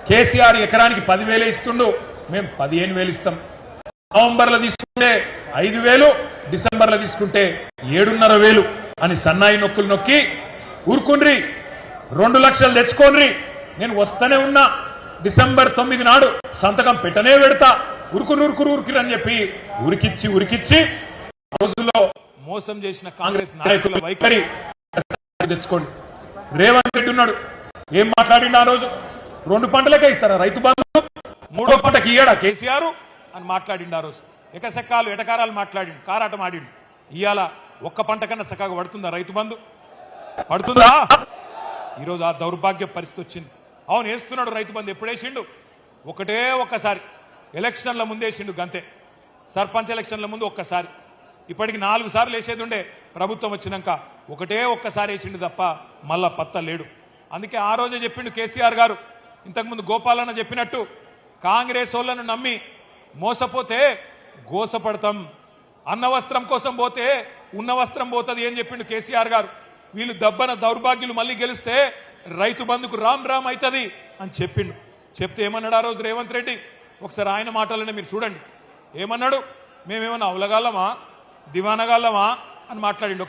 కేసీఆర్ ఎకరానికి 10,000 ఇస్తుండు, మేము 15,000 ఇస్తాం. నవంబర్లో తీసుకుంటే 5,000, డిసెంబర్లో తీసుకుంటే 7,500 అని సన్నాయి నొక్కులు నొక్కి ఊరుకుండ్రి, 2 లక్షలు తెచ్చుకోండి, నేను వస్తూనే ఉన్నా, డిసెంబర్ 9 నాడు సంతకం పెట్టనే పెడతా, ఉరుకురు అని చెప్పి ఉరికిచ్చి రోజుల్లో మోసం చేసిన కాంగ్రెస్ నాయకుల వైఖరి తెచ్చుకోండి. రేవంత్ రెడ్డి ఉన్నాడు, ఏం మాట్లాడిండు ఆ రోజు? 2 పంటలకే ఇస్తారా రైతు బంధు, 3వ పంటకి ఇయ్యడా కేసీఆర్ అని మాట్లాడిండు ఆ రోజు. ఎకసెక్కాలు ఎటకారాలు మాట్లాడిండు, కారాటం ఆడిండు. ఇవాళ ఒక్క పంట కన్నా చక్కగా పడుతుందా రైతు బంధు? పడుతుందా? ఈరోజు ఆ దౌర్భాగ్య పరిస్థితి వచ్చింది. అవును, వేస్తున్నాడు రైతు బంధు. ఎప్పుడు వేసిండు? ఒక్కసారి ఎలక్షన్ల ముందు వేసిండు గంతే. సర్పంచ్ ఎలక్షన్ల ముందు ఒక్కసారి. ఇప్పటికి 4 సార్లు వేసేది ఉండే ప్రభుత్వం వచ్చినాక, ఒక్కసారి వేసిండు తప్ప మళ్ళా పత్త లేడు. అందుకే ఆ రోజే చెప్పిండు కేసీఆర్ గారు, ఇంతకుముందు గోపాలన్న చెప్పినట్టు, కాంగ్రెస్ వాళ్ళను నమ్మి మోసపోతే గోసపడతాం, అన్న వస్త్రం కోసం పోతే ఉన్న వస్త్రం పోతుంది అని చెప్పిండు కేసీఆర్ గారు. వీళ్ళు దబ్బన దౌర్భాగ్యులు మళ్ళీ గెలిస్తే రైతు బంధుకు రామ్ అవుతుంది అని చెప్పిండు. చెప్తే ఏమన్నాడు ఆ రోజు రేవంత్ రెడ్డి? ఒకసారి ఆయన మాటలనే మీరు చూడండి. ఏమన్నాడు? మేమేమన్నా అవలగాళ్ళమా, దివానగాళ్ళమా అని మాట్లాడిండు.